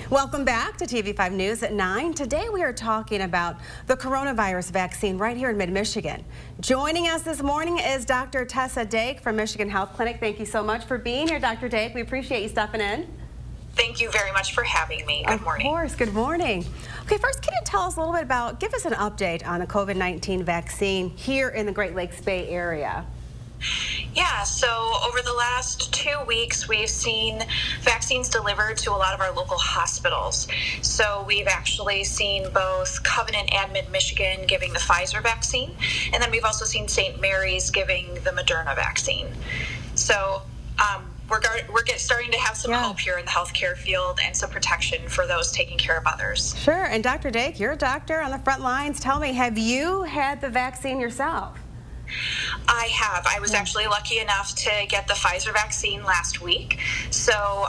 Welcome back to TV5 News at 9. Today we are talking about the coronavirus vaccine right here in Mid-Michigan. Joining us this morning is Dr. Tessa Dake from Michigan Health Clinic. Thank you so much for being here, Dr. Dake. We appreciate you stopping in. Thank you very much for having me. Good morning. Of course. Good morning. Okay, first, can you tell us a little bit about, give us an update on the COVID-19 vaccine here in the Great Lakes Bay area? Yeah, so over the last 2 weeks, we've seen vaccines delivered to a lot of our local hospitals. So we've actually seen both Covenant and Mid-Michigan giving the Pfizer vaccine, and then we've also seen St. Mary's giving the Moderna vaccine. So we're starting to have some hope here in the healthcare field and some protection for those taking care of others. Sure, and Dr. Dake, you're a doctor on the front lines. Tell me, have you had the vaccine yourself? I have. I was actually lucky enough to get the Pfizer vaccine last week. So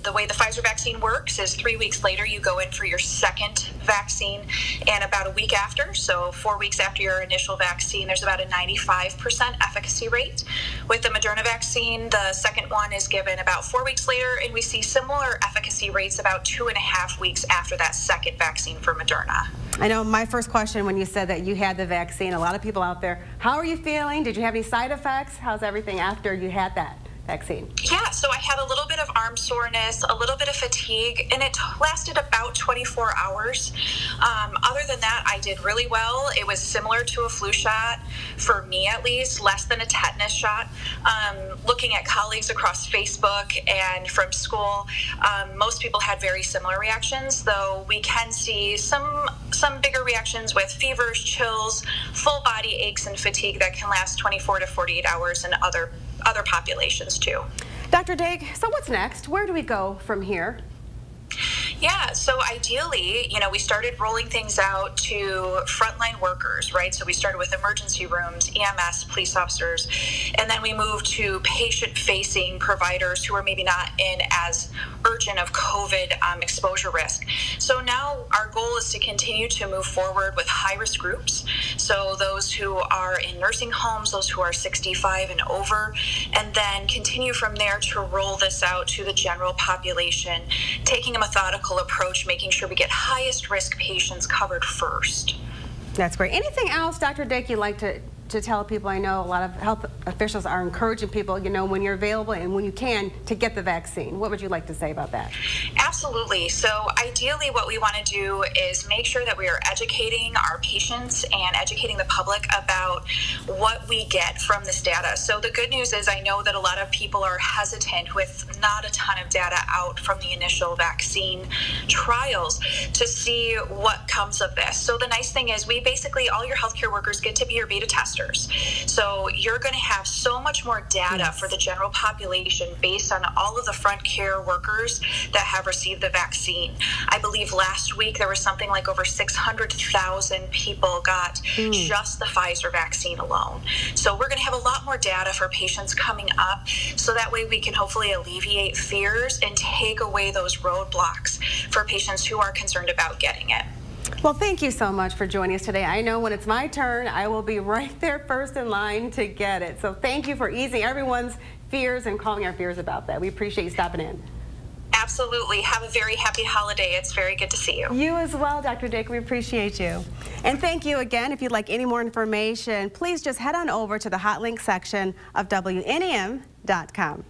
the way the Pfizer vaccine works is 3 weeks later you go in for your second vaccine, and about a week after, so 4 weeks after your initial vaccine, there's about a 95% efficacy rate. With the Moderna vaccine, the second one is given about 4 weeks later, and we see similar efficacy rates about 2.5 weeks after that second vaccine for Moderna. I know my first question when you said that you had the vaccine, a lot of people out there, how are you feeling? Did you have any side effects? How's everything after you had that vaccine? Yeah, so I had a little bit of arm soreness, a little bit of fatigue, and it lasted about 24 hours. Other than that, I did really well. It was similar to a flu shot, for me at least, less than a tetanus shot. Looking at colleagues across Facebook and from school, most people had very similar reactions, though we can see some bigger reactions with fevers, chills, full body aches, and fatigue that can last 24 to 48 hours in other populations too. Dr. Dake, so what's next? Where do we go from here? Yeah, so ideally, we started rolling things out to frontline workers, right? So we started with emergency rooms, EMS, police officers, and then we moved to patient-facing providers who are maybe not in as urgent of COVID exposure risk. So now our goal is to continue to move forward with high-risk groups, so those who are in nursing homes, those who are 65 and over, and then continue from there to roll this out to the general population, taking a methodical approach, making sure we get highest risk patients covered first. That's great. Anything else, Dr. Dake, you'd like to tell people? I know a lot of health officials are encouraging people, when you're available and when you can, to get the vaccine. What would you like to say about that? Absolutely. So ideally what we want to do is make sure that we are educating our patients and educating the public about what we get from this data. So the good news is I know that a lot of people are hesitant with not a ton of data out from the initial vaccine trials to see what comes of this. So the nice thing is all your healthcare workers get to be your beta testers. So you're going to have so much more data for the general population based on all of the front care workers that have received the vaccine. I believe last week there was something like over 600,000 people got just the Pfizer vaccine alone. So we're going to have a lot more data for patients coming up, so that way we can hopefully alleviate fears and take away those roadblocks for patients who are concerned about getting it. Well, thank you so much for joining us today. I know when it's my turn, I will be right there first in line to get it. So thank you for easing everyone's fears and calming our fears about that. We appreciate you stopping in. Absolutely. Have a very happy holiday. It's very good to see you. You as well, Dr. Dake. We appreciate you. And thank you again. If you'd like any more information, please just head on over to the hot link section of WNEM.com.